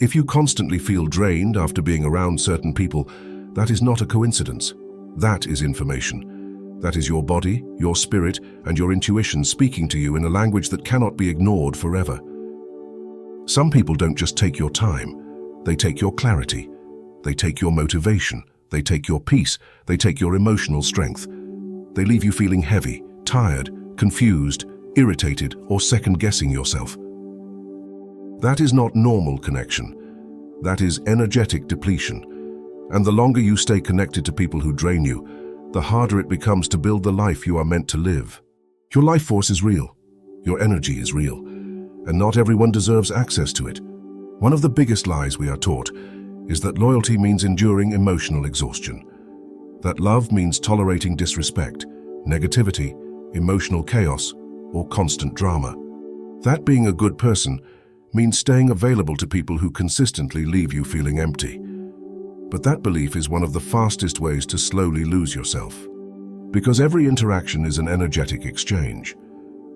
If you constantly feel drained after being around certain people, that is not a coincidence. That is information. That is your body, your spirit, and your intuition speaking to you in a language that cannot be ignored forever. Some people don't just take your time, they take your clarity. They take your motivation, they take your peace, they take your emotional strength. They leave you feeling heavy, tired, confused, irritated, or second-guessing yourself. That is not normal connection. That is energetic depletion. And the longer you stay connected to people who drain you, the harder it becomes to build the life you are meant to live. Your life force is real. Your energy is real. And not everyone deserves access to it. One of the biggest lies we are taught is that loyalty means enduring emotional exhaustion. That love means tolerating disrespect, negativity, emotional chaos, or constant drama. That being a good person means staying available to people who consistently leave you feeling empty. But that belief is one of the fastest ways to slowly lose yourself. Because every interaction is an energetic exchange.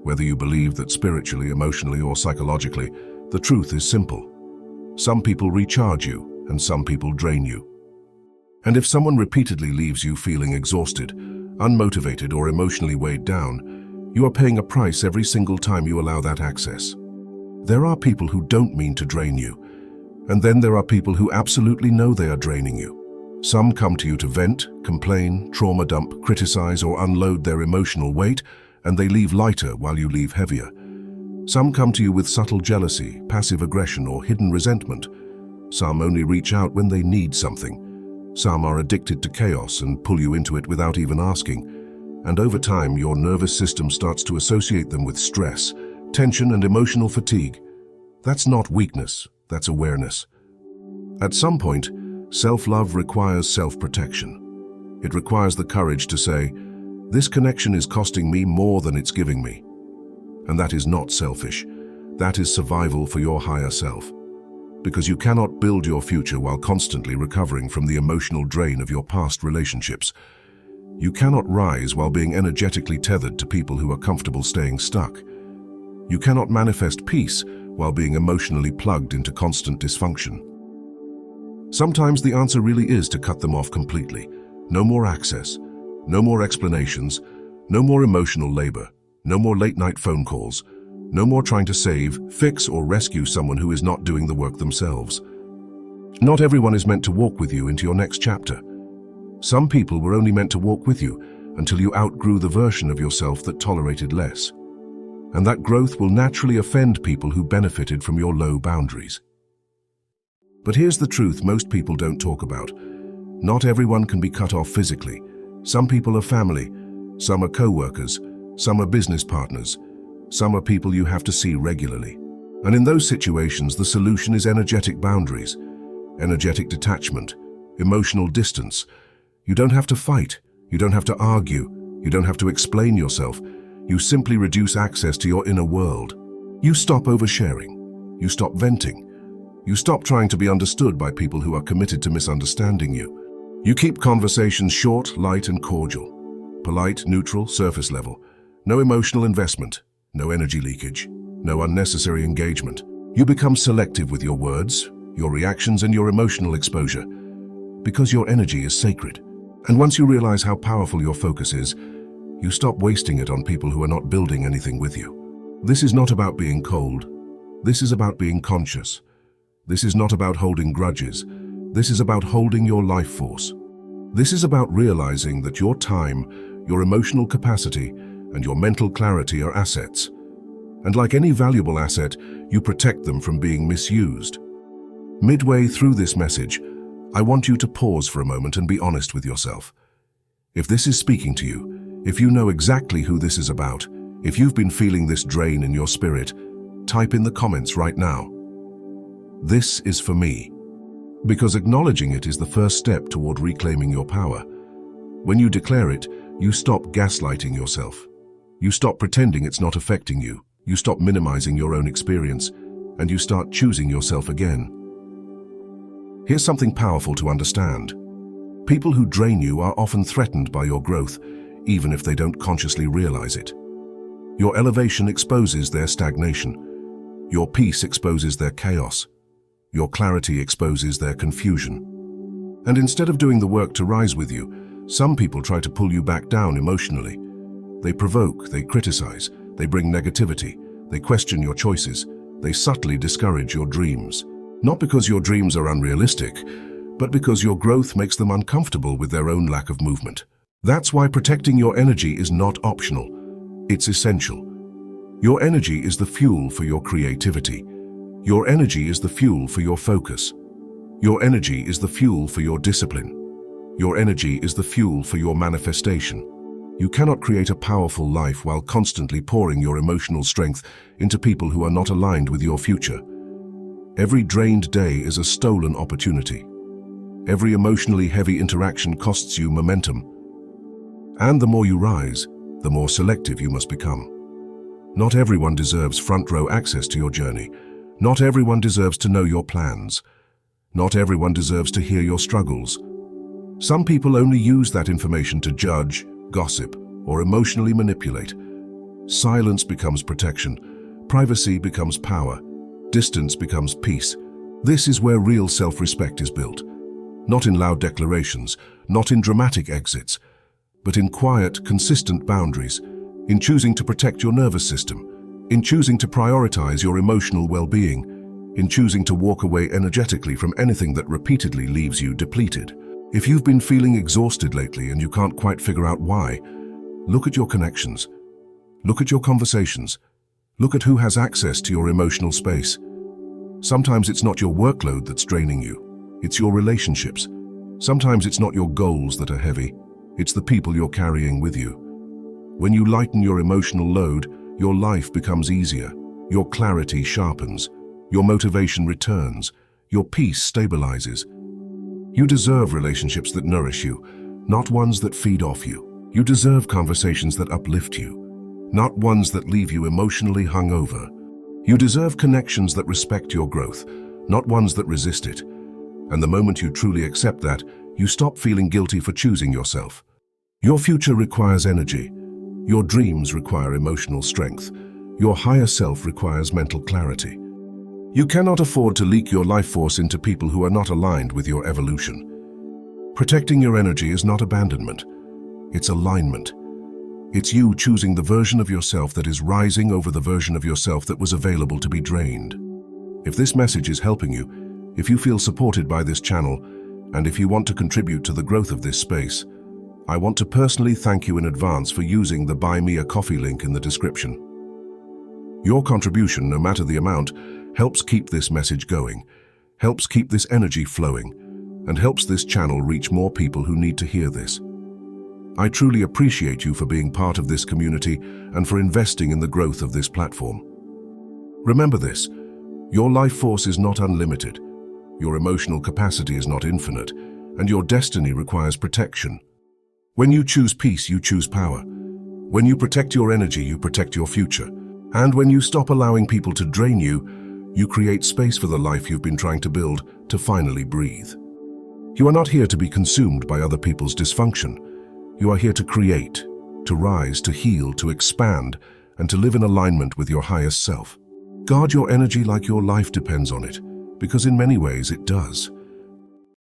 Whether you believe that spiritually, emotionally, or psychologically, the truth is simple. Some people recharge you, and some people drain you. And if someone repeatedly leaves you feeling exhausted, unmotivated, or emotionally weighed down, you are paying a price every single time you allow that access. There are people who don't mean to drain you, and then there are people who absolutely know they are draining you. Some come to you to vent, complain, trauma dump, criticize, or unload their emotional weight, and they leave lighter while you leave heavier. Some come to you with subtle jealousy, passive aggression, or hidden resentment. Some only reach out when they need something. Some are addicted to chaos and pull you into it without even asking. And over time, your nervous system starts to associate them with stress, tension, and emotional fatigue. That's not weakness, that's awareness. At some point, self-love requires self-protection. It requires the courage to say, this connection is costing me more than it's giving me. And that is not selfish. That is survival for your higher self. Because you cannot build your future while constantly recovering from the emotional drain of your past relationships. You cannot rise while being energetically tethered to people who are comfortable staying stuck. You cannot manifest peace while being emotionally plugged into constant dysfunction. Sometimes the answer really is to cut them off completely. No more access, no more explanations, no more emotional labor, no more late-night phone calls, no more trying to save, fix, or rescue someone who is not doing the work themselves. Not everyone is meant to walk with you into your next chapter. Some people were only meant to walk with you until you outgrew the version of yourself that tolerated less. And that growth will naturally offend people who benefited from your low boundaries. But here's the truth most people don't talk about. Not everyone can be cut off physically. Some people are family, some are co-workers, some are business partners, some are people you have to see regularly. And in those situations, the solution is energetic boundaries, energetic detachment, emotional distance. You don't have to fight, you don't have to argue, you don't have to explain yourself. You simply reduce access to your inner world. You stop oversharing, you stop venting, you stop trying to be understood by people who are committed to misunderstanding you. You keep conversations short, light, and cordial. Polite, neutral, surface level. No emotional investment. No energy leakage, no unnecessary engagement. You become selective with your words, your reactions, and your emotional exposure, because your energy is sacred. And once you realize how powerful your focus is, you stop wasting it on people who are not building anything with you. This is not about being cold. This is about being conscious. This is not about holding grudges. This is about holding your life force. This is about realizing that your time, your emotional capacity, and your mental clarity are assets. And like any valuable asset, you protect them from being misused. Midway through this message, I want you to pause for a moment and be honest with yourself. If this is speaking to you, if you know exactly who this is about, if you've been feeling this drain in your spirit, type in the comments right now. This is for me. Because acknowledging it is the first step toward reclaiming your power. When you declare it, you stop gaslighting yourself. You stop pretending it's not affecting you. You stop minimizing your own experience, and you start choosing yourself again. Here's something powerful to understand. People who drain you are often threatened by your growth, even if they don't consciously realize it. Your elevation exposes their stagnation. Your peace exposes their chaos. Your clarity exposes their confusion. And instead of doing the work to rise with you, some people try to pull you back down emotionally. They provoke, they criticize, they bring negativity, they question your choices, they subtly discourage your dreams. Not because your dreams are unrealistic, but because your growth makes them uncomfortable with their own lack of movement. That's why protecting your energy is not optional. It's essential. Your energy is the fuel for your creativity. Your energy is the fuel for your focus. Your energy is the fuel for your discipline. Your energy is the fuel for your manifestation. You cannot create a powerful life while constantly pouring your emotional strength into people who are not aligned with your future. Every drained day is a stolen opportunity. Every emotionally heavy interaction costs you momentum. And the more you rise, the more selective you must become. Not everyone deserves front row access to your journey. Not everyone deserves to know your plans. Not everyone deserves to hear your struggles. Some people only use that information to judge, gossip, or emotionally manipulate. Silence becomes protection. Privacy becomes power. Distance becomes peace. This is where real self-respect is built. Not in loud declarations, not in dramatic exits, but in quiet, consistent boundaries, in choosing to protect your nervous system, in choosing to prioritize your emotional well-being, in choosing to walk away energetically from anything that repeatedly leaves you depleted. If you've been feeling exhausted lately and you can't quite figure out why, look at your connections. Look at your conversations. Look at who has access to your emotional space. Sometimes it's not your workload that's draining you. It's your relationships. Sometimes it's not your goals that are heavy. It's the people you're carrying with you. When you lighten your emotional load, your life becomes easier. Your clarity sharpens. Your motivation returns. Your peace stabilizes. You deserve relationships that nourish you, not ones that feed off you. You deserve conversations that uplift you, not ones that leave you emotionally hungover. You deserve connections that respect your growth, not ones that resist it. And the moment you truly accept that, you stop feeling guilty for choosing yourself. Your future requires energy. Your dreams require emotional strength. Your higher self requires mental clarity. You cannot afford to leak your life force into people who are not aligned with your evolution. Protecting your energy is not abandonment. It's alignment. It's you choosing the version of yourself that is rising over the version of yourself that was available to be drained. If this message is helping you, if you feel supported by this channel, and if you want to contribute to the growth of this space, I want to personally thank you in advance for using the Buy Me a Coffee link in the description. Your contribution, no matter the amount, helps keep this message going, helps keep this energy flowing, and helps this channel reach more people who need to hear this. I truly appreciate you for being part of this community and for investing in the growth of this platform. Remember this, your life force is not unlimited, your emotional capacity is not infinite, and your destiny requires protection. When you choose peace, you choose power. When you protect your energy, you protect your future. And when you stop allowing people to drain you, you create space for the life you've been trying to build to finally breathe. You are not here to be consumed by other people's dysfunction. You are here to create, to rise, to heal, to expand, and to live in alignment with your highest self. Guard your energy like your life depends on it, because in many ways it does.